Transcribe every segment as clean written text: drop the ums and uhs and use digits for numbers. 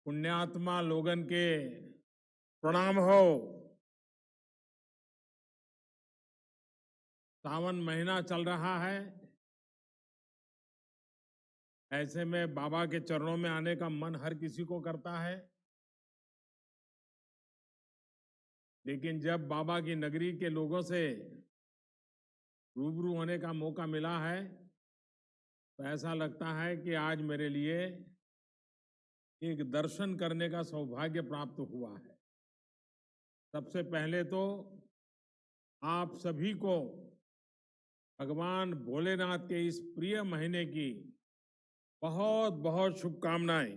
पुण्यात्मा लोगन के प्रणाम हो। सावन महीना चल रहा है। ऐसे में बाबा के चरणों में आने का मन हर किसी को करता है। लेकिन जब बाबा की नगरी के लोगों से रूबरू होने का मौका मिला है तो ऐसा लगता है कि आज मेरे लिए एक दर्शन करने का सौभाग्य प्राप्त हुआ है। सबसे पहले तो आप सभी को भगवान भोलेनाथ के इस प्रिय महीने की बहुत बहुत शुभकामनाएं।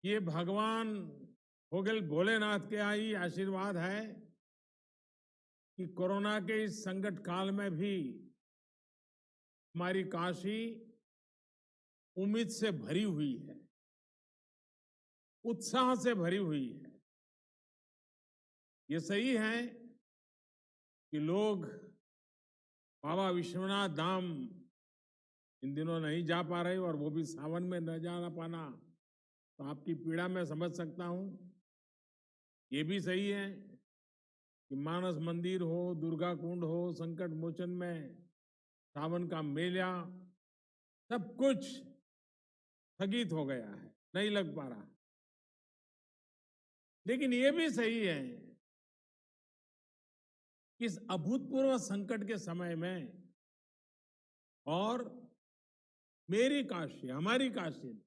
ये भगवान भोलेनाथ के ही आशीर्वाद है कि कोरोना के इस संकट काल में भी हमारी काशी उम्मीद से भरी हुई है, उत्साह से भरी हुई है। ये सही है कि लोग बाबा विश्वनाथ धाम इन दिनों नहीं जा पा रहे और वो भी सावन में न जा पाना, तो आपकी पीड़ा मैं समझ सकता हूं। ये भी सही है कि मानस मंदिर हो, दुर्गा कुंड हो, संकट मोचन में सावन का मेला, सब कुछ स्थगित हो गया है, नहीं लग पा रहा। लेकिन ये भी सही है कि इस अभूतपूर्व संकट के समय में और मेरी काशी, हमारी काशी ने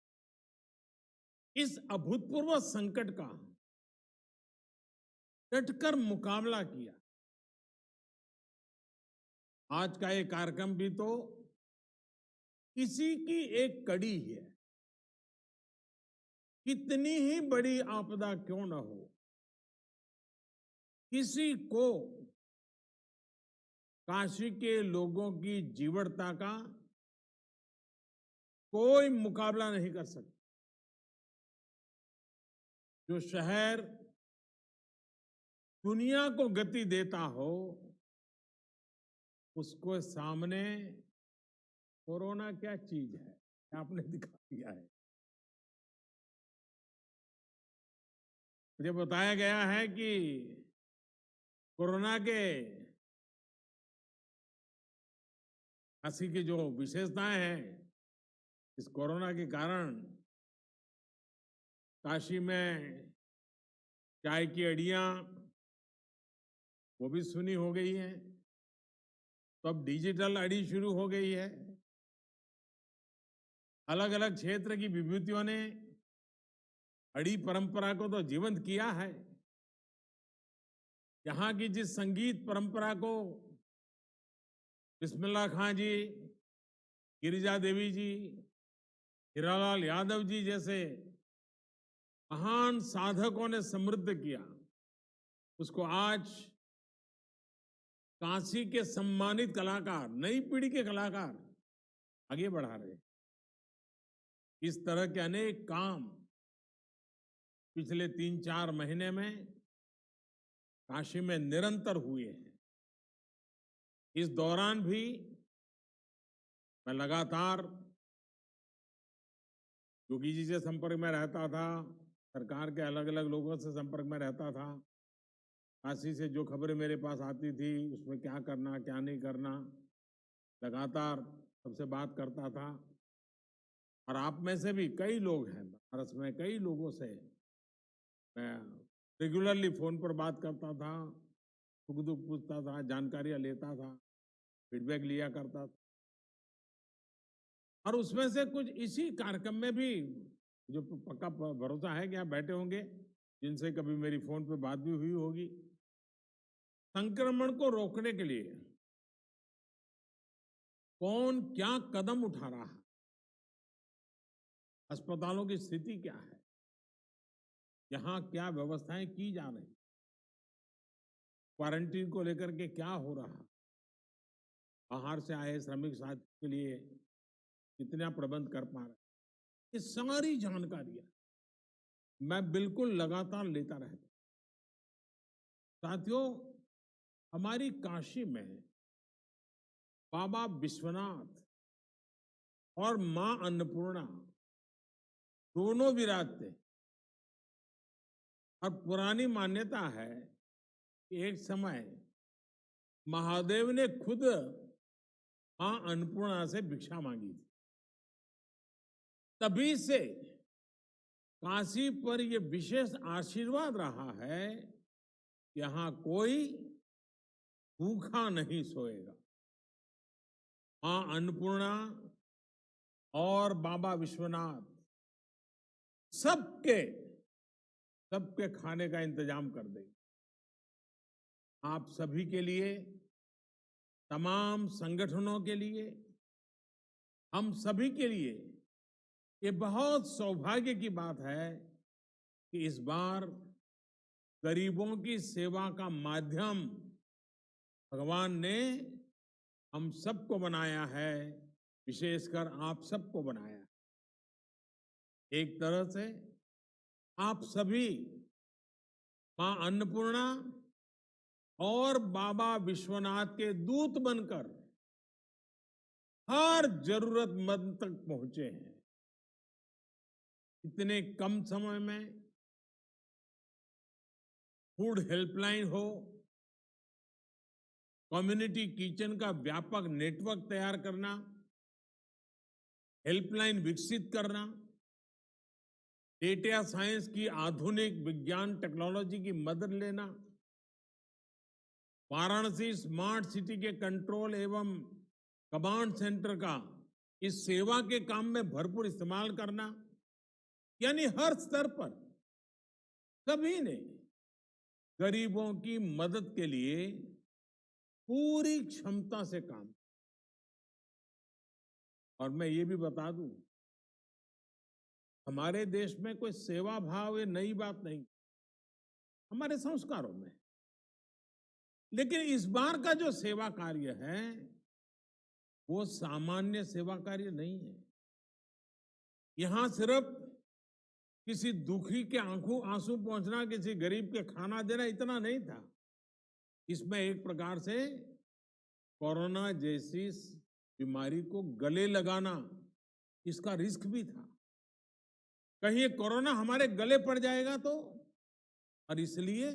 इस अभूतपूर्व संकट का डटकर मुकाबला किया। आज का ये कार्यक्रम भी तो इसी की एक कड़ी है। कितनी ही बड़ी आपदा क्यों न हो, किसी को काशी के लोगों की जीवटता का कोई मुकाबला नहीं कर सकता। जो शहर दुनिया को गति देता हो, उसको सामने कोरोना क्या चीज है, आपने दिखा दिया है। मुझे बताया गया है कि कोरोना के काशी की जो विशेषताएं हैं, इस कोरोना के कारण काशी में चाय की अड़ियां वो भी सुनी हो गई है। तो अब डिजिटल अड़ी शुरू हो गई है। अलग अलग क्षेत्र की विभूतियों ने अड़ी परंपरा को तो जीवंत किया है। यहाँ की जिस संगीत परंपरा को बिस्मिल्लाह खां जी, गिरिजा देवी जी, हीरालाल यादव जी जैसे महान साधकों ने समृद्ध किया, उसको आज काशी के सम्मानित कलाकार, नई पीढ़ी के कलाकार आगे बढ़ा रहे। इस तरह के अनेक काम पिछले 3-4 महीने में काशी में निरंतर हुए हैं। इस दौरान भी मैं लगातार योगी जी से संपर्क में रहता था, सरकार के अलग अलग लोगों से संपर्क में रहता था। काशी से जो खबरें मेरे पास आती थी, उसमें क्या करना, क्या नहीं करना, लगातार सबसे बात करता था। और आप में से भी कई लोग हैं, बनारस में कई लोगों से मैं रेगुलरली फोन पर बात करता था, सुख दुख पूछता था, जानकारियां लेता था, फीडबैक लिया करता था। और उसमें से कुछ इसी कार्यक्रम में भी जो पक्का भरोसा है कि आप बैठे होंगे, जिनसे कभी मेरी फोन पे बात भी हुई होगी। संक्रमण को रोकने के लिए कौन क्या कदम उठा रहा है, अस्पतालों की स्थिति क्या है, यहां क्या व्यवस्थाएं की जा रही, क्वारंटीन को लेकर के क्या हो रहा, बाहर से आए श्रमिक साथी के लिए कितना प्रबंध कर पा रहे, ये सारी जानकारियां मैं बिल्कुल लगातार लेता रहता। साथियों, हमारी काशी में बाबा विश्वनाथ और मां अन्नपूर्णा दोनों विराजते। और पुरानी मान्यता है कि एक समय महादेव ने खुद मां अन्नपूर्णा से भिक्षा मांगी थी। तभी से काशी पर यह विशेष आशीर्वाद रहा है, यहां कोई भूखा नहीं सोएगा। मां अन्नपूर्णा और बाबा विश्वनाथ सबके सबके खाने का इंतजाम कर देंगे। आप सभी के लिए, तमाम संगठनों के लिए, हम सभी के लिए ये बहुत सौभाग्य की बात है कि इस बार गरीबों की सेवा का माध्यम भगवान ने हम सबको बनाया है, विशेषकर आप सबको बनाया है। एक तरह से आप सभी मां अन्नपूर्णा और बाबा विश्वनाथ के दूत बनकर हर जरूरतमंद तक पहुंचे हैं। इतने कम समय में फूड हेल्पलाइन हो, कम्युनिटी किचन का व्यापक नेटवर्क तैयार करना, हेल्पलाइन विकसित करना, डेटा साइंस की आधुनिक विज्ञान टेक्नोलॉजी की मदद लेना, वाराणसी स्मार्ट सिटी के कंट्रोल एवं कमांड सेंटर का इस सेवा के काम में भरपूर इस्तेमाल करना, यानी हर स्तर पर सभी ने गरीबों की मदद के लिए पूरी क्षमता से काम। और मैं ये भी बता दूं, हमारे देश में कोई सेवा भाव ये नई बात नहीं, हमारे संस्कारों में। लेकिन इस बार का जो सेवा कार्य है वो सामान्य सेवा कार्य नहीं है। यहां सिर्फ किसी दुखी के आंखों आंसू पहुंचना, किसी गरीब के खाना देना, इतना नहीं था। इसमें एक प्रकार से कोरोना जैसी बीमारी को गले लगाना, इसका रिस्क भी था। कहीं ये कोरोना हमारे गले पड़ जाएगा तो। और इसलिए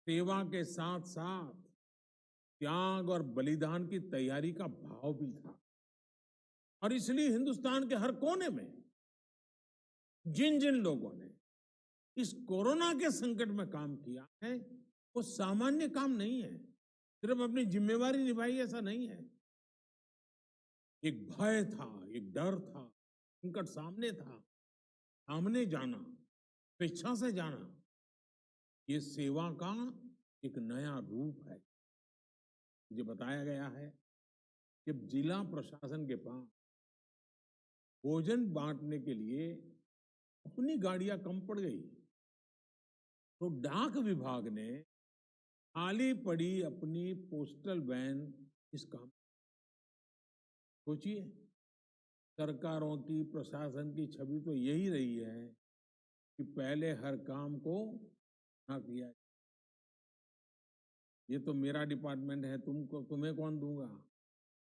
सेवा के साथ साथ त्याग और बलिदान की तैयारी का भाव भी था। और इसलिए हिंदुस्तान के हर कोने में जिन जिन लोगों ने इस कोरोना के संकट में काम किया है वो सामान्य काम नहीं है। सिर्फ अपनी जिम्मेवारी निभाई ऐसा नहीं है। एक भय था, एक डर था, संकट सामने था, सामने जाना, स्वेच्छा से जाना, ये सेवा का एक नया रूप है। मुझे बताया गया है कि जिला प्रशासन के पास भोजन बांटने के लिए अपनी गाड़ियां कम पड़ गई, तो डाक विभाग ने खाली पड़ी अपनी पोस्टल वैन इस काम। सोचिए, सरकारों की, प्रशासन की छवि तो यही रही है कि पहले हर काम को ना किया, ये तो मेरा डिपार्टमेंट है, तुमको तुम्हें कौन दूंगा,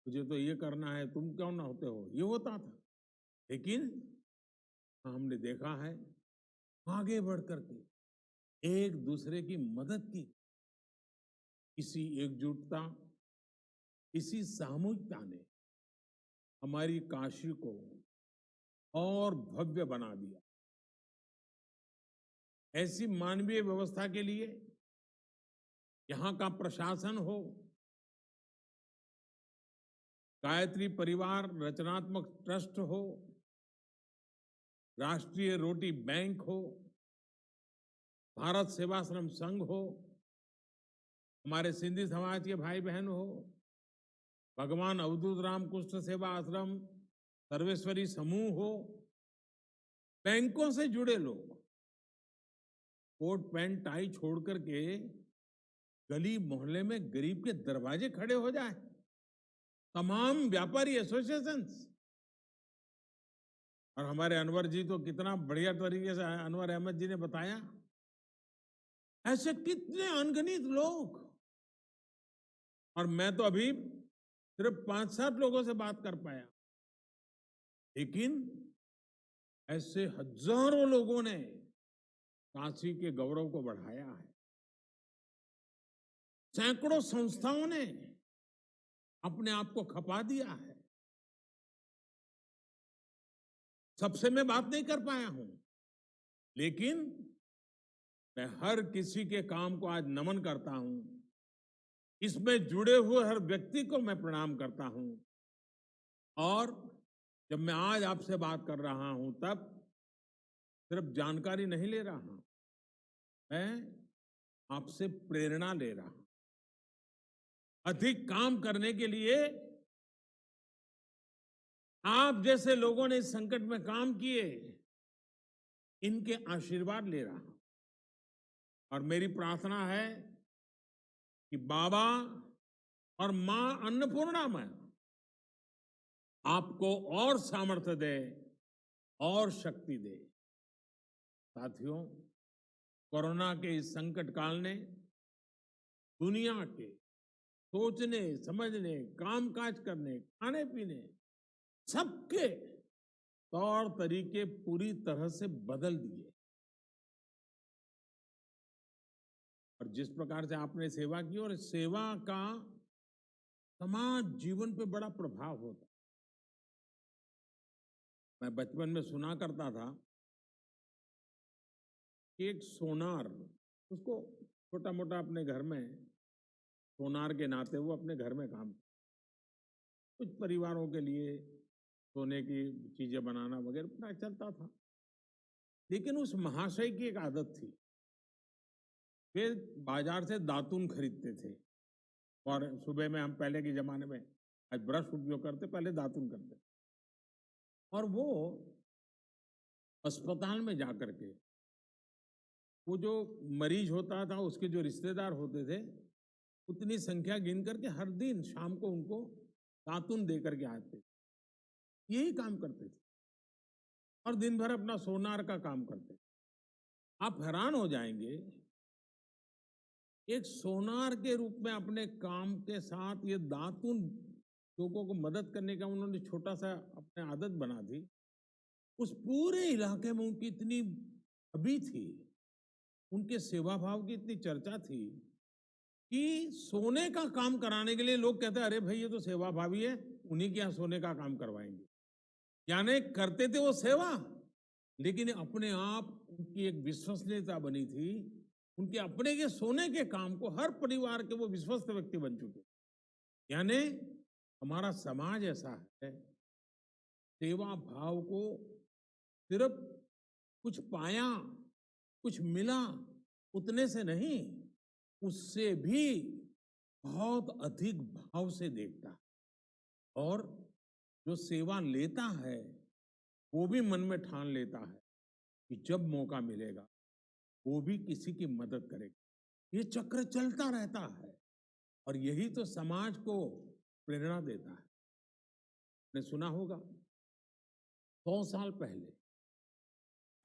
मुझे तो ये करना है, तुम क्यों ना होते हो, ये होता था। लेकिन हमने देखा है आगे बढ़ करके एक दूसरे की मदद की, इसी एकजुटता, इसी सामूहिकता ने हमारी काशी को और भव्य बना दिया। ऐसी मानवीय व्यवस्था के लिए यहां का प्रशासन हो, गायत्री परिवार रचनात्मक ट्रस्ट हो, राष्ट्रीय रोटी बैंक हो, भारत सेवाश्रम संघ हो, हमारे सिंधी समाज के भाई बहन हो, भगवान अवधूत राम कुष्ठ सेवा आश्रम, सर्वेश्वरी समूह हो, बैंकों से जुड़े लोग कोट पैंट टाई छोड़ करके गली मोहल्ले में गरीब के दरवाजे खड़े हो जाए, तमाम व्यापारी एसोसिएशंस। और हमारे अनवर जी तो कितना बढ़िया तरीके से, अनवर अहमद जी ने बताया, ऐसे कितने अनगिनत लोग। और मैं तो अभी सिर्फ 5-7 लोगों से बात कर पाया, लेकिन ऐसे हजारों लोगों ने काशी के गौरव को बढ़ाया है। सैकड़ों संस्थाओं ने अपने आप को खपा दिया है। सबसे मैं बात नहीं कर पाया हूं, लेकिन मैं हर किसी के काम को आज नमन करता हूं। इसमें जुड़े हुए हर व्यक्ति को मैं प्रणाम करता हूं। और जब मैं आज आपसे बात कर रहा हूं, तब सिर्फ जानकारी नहीं ले रहा हूं, मैं आपसे प्रेरणा ले रहा हूं। अधिक काम करने के लिए आप जैसे लोगों ने इस संकट में काम किए, इनके आशीर्वाद ले रहा हूं। और मेरी प्रार्थना है कि बाबा और मां अन्नपूर्णा में आपको और सामर्थ्य दे और शक्ति दे। साथियों, कोरोना के इस संकट काल ने दुनिया के सोचने, समझने, कामकाज करने, खाने पीने, सबके तौर तरीके पूरी तरह से बदल दिए। और जिस प्रकार से आपने सेवा की, और सेवा का समाज जीवन पे बड़ा प्रभाव होता। मैं बचपन में सुना करता था कि एक सोनार, उसको छोटा मोटा अपने घर में सोनार के नाते वो अपने घर में काम, कुछ परिवारों के लिए सोने की चीजें बनाना वगैरह पता चलता था। लेकिन उस महाशय की एक आदत थी, वे बाजार से दातुन खरीदते थे। और सुबह में, हम पहले के जमाने में आज ब्रश उपयोग करते, पहले दातुन करते। और वो अस्पताल में जाकर के वो जो मरीज होता था, उसके जो रिश्तेदार होते थे, उतनी संख्या गिन करके हर दिन शाम को उनको दातुन दे करके आते। यही काम करते थे और दिन भर अपना सोनार का काम करते। आप हैरान हो जाएंगे, एक सोनार के रूप में अपने काम के साथ ये दातुन लोगों को मदद करने का उन्होंने छोटा सा अपने आदत बना दी। उस पूरे इलाके में उनकी इतनी छवि थी, उनके सेवा भाव की इतनी चर्चा थी कि सोने का काम कराने के लिए लोग कहते, अरे भाई ये तो सेवा भावी है, उन्हीं के यहां सोने का काम करवाएंगे। यानी करते थे वो सेवा, लेकिन अपने आप उनकी एक विश्वसनीयता बनी थी। उनके अपने के सोने के काम को हर परिवार के वो विश्वस्त व्यक्ति बन चुके। यानी हमारा समाज ऐसा है, सेवा भाव को सिर्फ कुछ पाया, कुछ मिला, उतने से नहीं, उससे भी बहुत अधिक भाव से देखता है। और जो सेवा लेता है, वो भी मन में ठान लेता है कि जब मौका मिलेगा वो भी किसी की मदद करेगा। ये चक्र चलता रहता है और यही तो समाज को प्रेरणा देता है। आपने सुना होगा, 100 साल पहले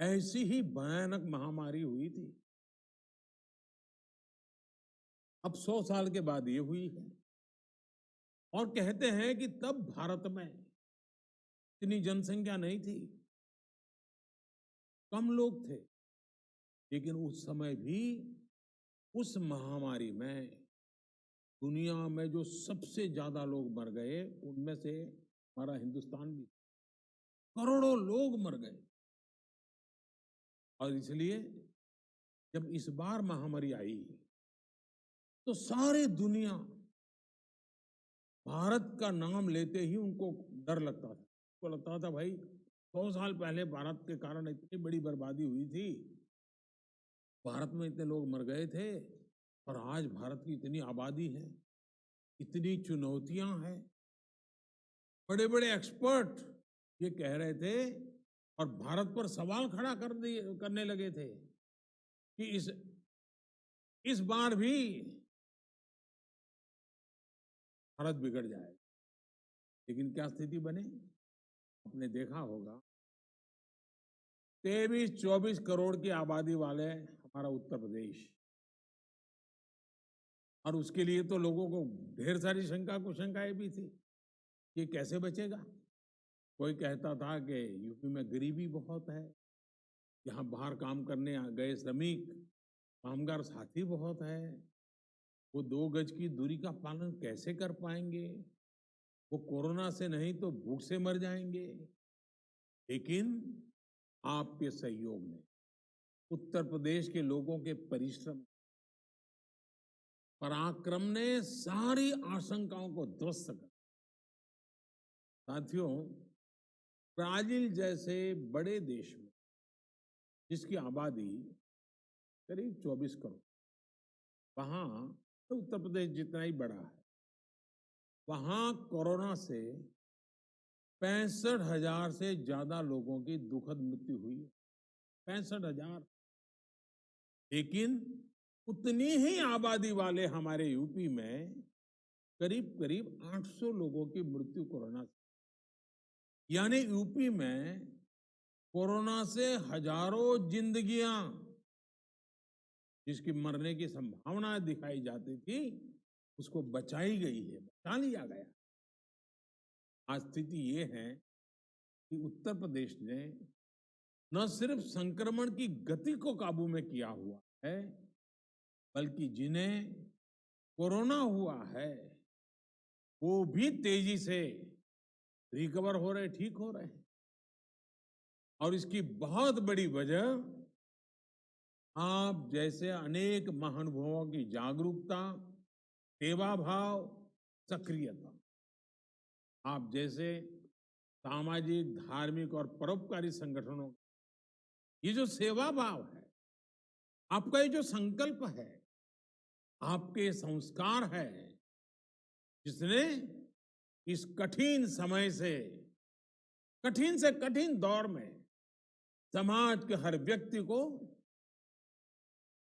ऐसी ही भयानक महामारी हुई थी। अब 100 साल के बाद ये हुई है। और कहते हैं कि तब भारत में इतनी जनसंख्या नहीं थी, कम लोग थे, लेकिन उस समय भी उस महामारी में दुनिया में जो सबसे ज्यादा लोग मर गए, उनमें से हमारा हिंदुस्तान भी, करोड़ों लोग मर गए। और इसलिए जब इस बार महामारी आई तो सारी दुनिया भारत का नाम लेते ही उनको डर लगता था। उनको लगता था भाई 100 साल पहले भारत के कारण इतनी बड़ी बर्बादी हुई थी, भारत में इतने लोग मर गए थे, और आज भारत की इतनी आबादी है, इतनी चुनौतियां हैं। बड़े बड़े एक्सपर्ट ये कह रहे थे और भारत पर सवाल खड़ा करने लगे थे कि इस बार भी भारत बिगड़ जाएगा। लेकिन क्या स्थिति बनी, आपने देखा होगा, 23-24 करोड़ की आबादी वाले हमारा उत्तर प्रदेश, और उसके लिए तो लोगों को ढेर सारी शंकाएं भी थी कि कैसे बचेगा। कोई कहता था कि यूपी में गरीबी बहुत है, यहाँ बाहर काम करने गए श्रमिक कामगार साथी बहुत है, वो 2 गज की दूरी का पालन कैसे कर पाएंगे, वो कोरोना से नहीं तो भूख से मर जाएंगे। लेकिन आपके सहयोग ने, उत्तर प्रदेश के लोगों के परिश्रम, पराक्रम ने सारी आशंकाओं को ध्वस्त कर। साथियों, ब्राजील जैसे बड़े देश में, जिसकी आबादी करीब 24 करोड़, वहां तो उत्तर प्रदेश जितना ही बड़ा है, वहां कोरोना से 65,000 से ज्यादा लोगों की दुखद मृत्यु हुई है। 65,000। लेकिन उतनी ही आबादी वाले हमारे यूपी में करीब करीब 800 लोगों की मृत्यु कोरोना से। यानी यूपी में कोरोना से हजारों जिंदगियां, जिसकी मरने की संभावना दिखाई जाती थी, उसको बचाई गई है, बचा लिया गया। आज स्थिति ये है कि उत्तर प्रदेश ने न सिर्फ संक्रमण की गति को काबू में किया हुआ है, बल्कि जिन्हें कोरोना हुआ है वो भी तेजी से रिकवर हो रहे, ठीक हो रहे हैं। और इसकी बहुत बड़ी वजह आप जैसे अनेक महानुभावों की जागरूकता, सेवा भाव, सक्रियता, आप जैसे सामाजिक, धार्मिक और परोपकारी संगठनों, ये जो सेवा भाव है, आपका ये जो संकल्प है, आपके संस्कार है, जिसने इस कठिन समय से कठिन दौर में समाज के हर व्यक्ति को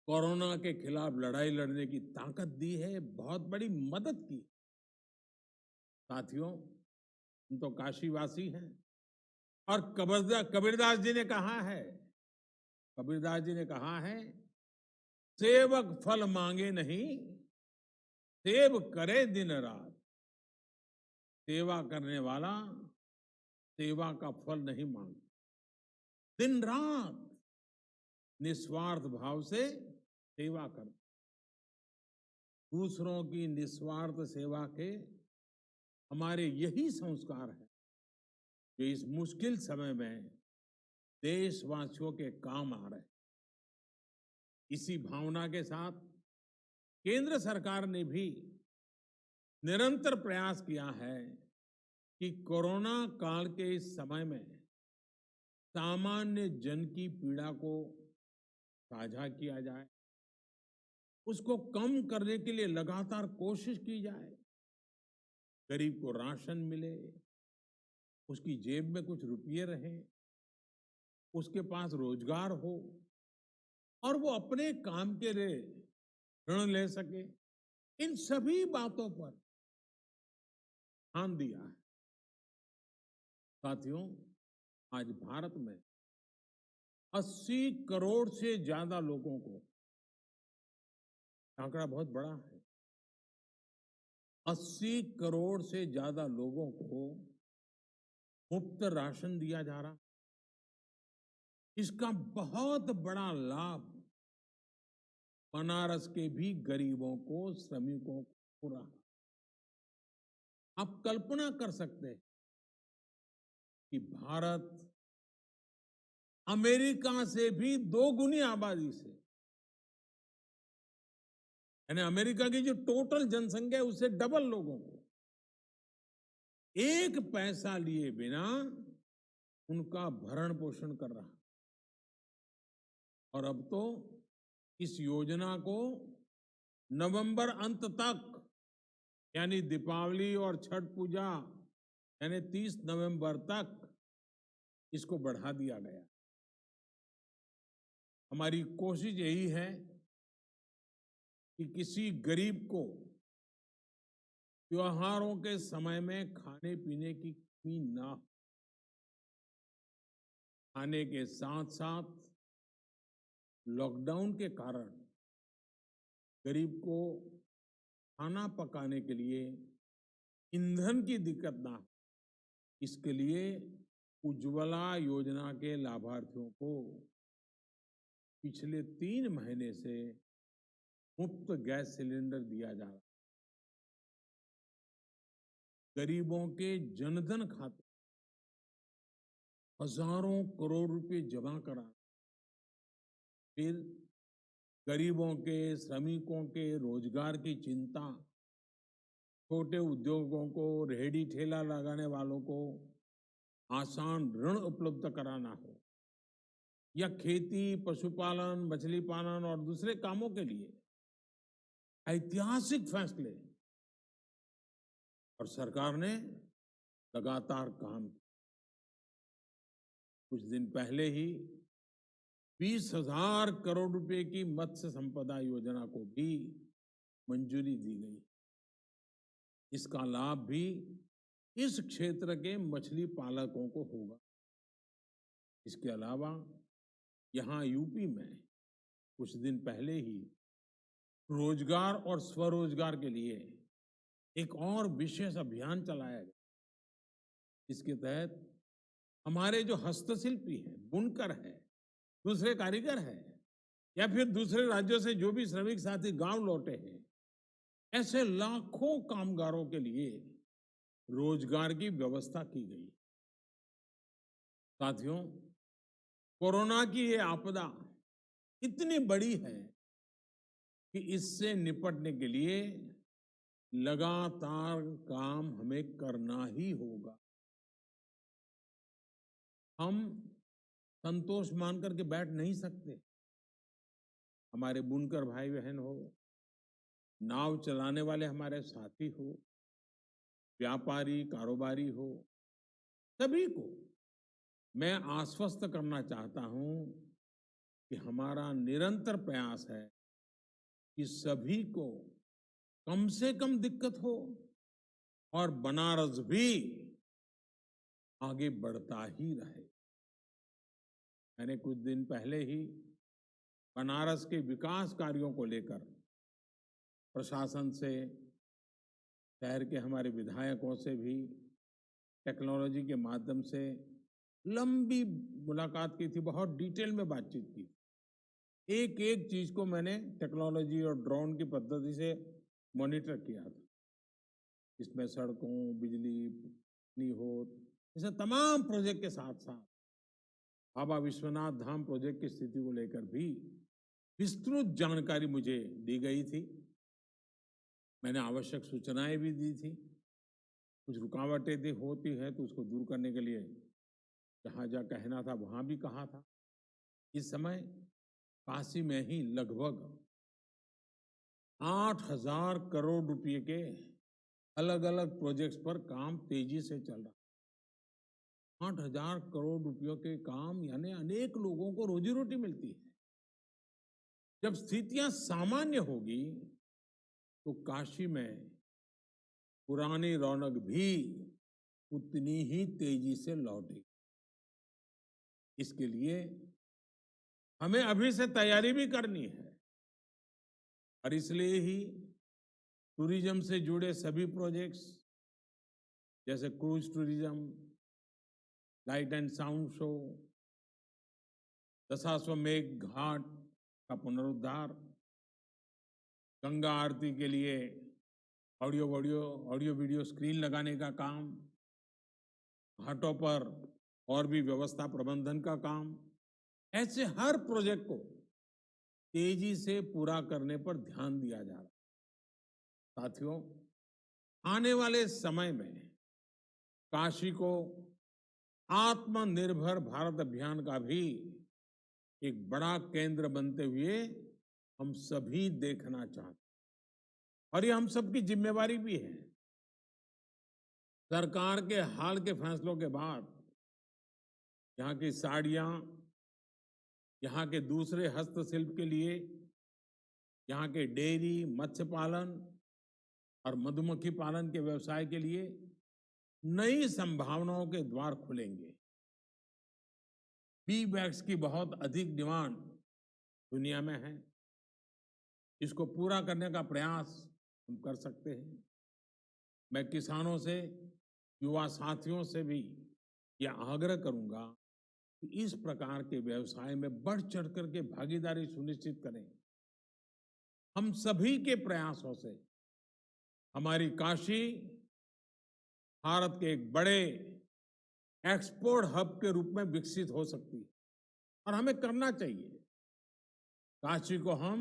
कोरोना के खिलाफ लड़ाई लड़ने की ताकत दी है, बहुत बड़ी मदद की। साथियों, हम तो काशीवासी हैं और कबीरदास जी ने कहा है, कबीरदास जी ने कहा है, सेवक फल मांगे नहीं, सेव करे दिन रात। सेवा करने वाला सेवा का फल नहीं मांगता, दिन रात निस्वार्थ भाव से सेवा करता। दूसरों की निस्वार्थ सेवा के हमारे यही संस्कार है जो इस मुश्किल समय में देशवासियों के काम आ रहे हैं। इसी भावना के साथ केंद्र सरकार ने भी निरंतर प्रयास किया है कि कोरोना काल के इस समय में सामान्य जन की पीड़ा को साझा किया जाए, उसको कम करने के लिए लगातार कोशिश की जाए। गरीब को राशन मिले, उसकी जेब में कुछ रुपये रहें, उसके पास रोजगार हो और वो अपने काम के लिए ऋण ले सके। इन सभी बातों पर ध्यान दिया है। साथियों, आज भारत में 80 करोड़ से ज्यादा लोगों को, आंकड़ा बहुत बड़ा है, 80 करोड़ से ज्यादा लोगों को मुफ्त राशन दिया जा रहा। इसका बहुत बड़ा लाभ बनारस के भी गरीबों को, श्रमिकों को हो रहा। आप कल्पना कर सकते हैं कि भारत अमेरिका से भी 2 गुनी आबादी से, यानी अमेरिका की जो टोटल जनसंख्या है उससे डबल लोगों को एक पैसा लिए बिना उनका भरण पोषण कर रहा। और अब तो इस योजना को नवंबर अंत तक, यानी दीपावली और छठ पूजा यानी 30 नवंबर तक इसको बढ़ा दिया गया। हमारी कोशिश यही है कि किसी गरीब को त्योहारों के समय में खाने पीने की कमी ना हो। खाने के साथ साथ लॉकडाउन के कारण गरीब को खाना पकाने के लिए ईंधन की दिक्कत ना हो, इसके लिए उज्ज्वला योजना के लाभार्थियों को पिछले 3 महीने से मुफ्त गैस सिलेंडर दिया जा रहा है। गरीबों के जनधन खाते हजारों करोड़ रुपए जमा करा, फिर गरीबों के, श्रमिकों के रोजगार की चिंता, छोटे उद्योगों को, रेहड़ी ठेला लगाने वालों को आसान ऋण उपलब्ध कराना हो, या खेती, पशुपालन, मछली पालन और दूसरे कामों के लिए ऐतिहासिक फैसले, और सरकार ने लगातार काम किया। कुछ दिन पहले ही 20,000 करोड़ रुपए की मत्स्य संपदा योजना को भी मंजूरी दी गई। इसका लाभ भी इस क्षेत्र के मछली पालकों को होगा। इसके अलावा यहाँ यूपी में कुछ दिन पहले ही रोजगार और स्वरोजगार के लिए एक और विशेष अभियान चलाया गया। इसके तहत हमारे जो हस्तशिल्पी हैं, बुनकर हैं, दूसरे कारीगर हैं, या फिर दूसरे राज्यों से जो भी श्रमिक साथी गांव लौटे हैं, ऐसे लाखों कामगारों के लिए रोजगार की व्यवस्था की गई। साथियों, कोरोना की ये आपदा इतनी बड़ी है कि इससे निपटने के लिए लगातार काम हमें करना ही होगा। हम संतोष मान करके बैठ नहीं सकते। हमारे बुनकर भाई बहन हो, नाव चलाने वाले हमारे साथी हो, व्यापारी, कारोबारी हो, सभी को मैं आश्वस्त करना चाहता हूं कि हमारा निरंतर प्रयास है कि सभी को कम से कम दिक्कत हो और बनारस भी आगे बढ़ता ही रहे। मैंने कुछ दिन पहले ही बनारस के विकास कार्यों को लेकर प्रशासन से, शहर के हमारे विधायकों से भी टेक्नोलॉजी के माध्यम से लंबी मुलाकात की थी, बहुत डिटेल में बातचीत की। एक एक चीज को मैंने टेक्नोलॉजी और ड्रोन की पद्धति से मॉनिटर किया था। इसमें सड़कों, बिजली, अग्निहोत्र, ऐसे तमाम प्रोजेक्ट के साथ साथ बाबा विश्वनाथ धाम प्रोजेक्ट की स्थिति को लेकर भी विस्तृत जानकारी मुझे दी गई थी। मैंने आवश्यक सूचनाएं भी दी थी। कुछ रुकावटें होती है तो उसको दूर करने के लिए जहां जहां कहना था वहां भी कहा था। इस समय काशी में ही लगभग 8,000 करोड़ रुपए के अलग अलग प्रोजेक्ट्स पर काम तेजी से चल रहा है। 8,000 करोड़ रुपयों के काम, यानी अनेक लोगों को रोजी रोटी मिलती है। जब स्थितियां सामान्य होगी तो काशी में पुरानी रौनक भी उतनी ही तेजी से लौटेगी। इसके लिए हमें अभी से तैयारी भी करनी है, और इसलिए ही टूरिज्म से जुड़े सभी प्रोजेक्ट्स जैसे cruise tourism, light and sound show, Dashashwamedh Ghat का पुनरुद्धार, गंगा आरती के लिए ऑडियो वीडियो स्क्रीन लगाने का काम, घाटों पर और भी व्यवस्था प्रबंधन का काम, ऐसे हर प्रोजेक्ट को तेजी से पूरा करने पर ध्यान दिया जा रहा है। साथियों, आने वाले समय में काशी को आत्मनिर्भर भारत अभियान का भी एक बड़ा केंद्र बनते हुए हम सभी देखना चाहते हैं, और ये हम सबकी जिम्मेवारी भी है। सरकार के हाल के फैसलों के बाद यहाँ की साड़ियां, यहाँ के दूसरे हस्तशिल्प के लिए, यहाँ के डेयरी, मत्स्य पालन और मधुमक्खी पालन के व्यवसाय के लिए नई संभावनाओं के द्वार खुलेंगे। बी बैग्स की बहुत अधिक डिमांड दुनिया में है। इसको पूरा करने का प्रयास हम कर सकते हैं। मैं किसानों से, युवा साथियों से भी ये आग्रह करूंगा कि इस प्रकार के व्यवसाय में बढ़ चढ़ करके भागीदारी सुनिश्चित करें। हम सभी के प्रयासों से हमारी काशी भारत के एक बड़े एक्सपोर्ट हब के रूप में विकसित हो सकती है और हमें करना चाहिए। काशी को हम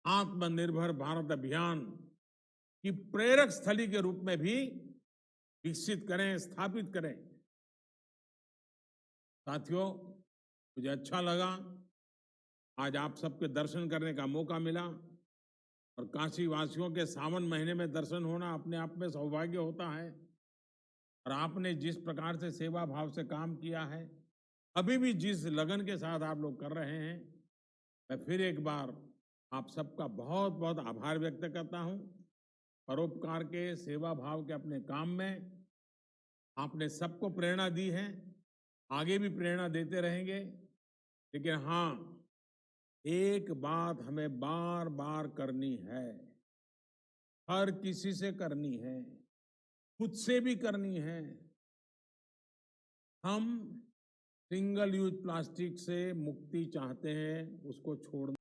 आत्मनिर्भर भारत अभियान की प्रेरक स्थली के रूप में भी विकसित करें, स्थापित करें। साथियों, मुझे अच्छा लगा आज आप सबके दर्शन करने का मौका मिला और काशी वासियों के सावन महीने में दर्शन होना अपने आप में सौभाग्य होता है। और आपने जिस प्रकार से सेवा भाव से काम किया है, अभी भी जिस लगन के साथ आप लोग कर रहे हैं, मैं फिर एक बार आप सबका बहुत बहुत आभार व्यक्त करता हूं। परोपकार के, सेवा भाव के अपने काम में आपने सबको प्रेरणा दी है, आगे भी प्रेरणा देते रहेंगे। लेकिन हाँ, एक बात हमें बार बार करनी है, हर किसी से करनी है, खुद से भी करनी है। हम सिंगल यूज प्लास्टिक से मुक्ति चाहते हैं, उसको छोड़ना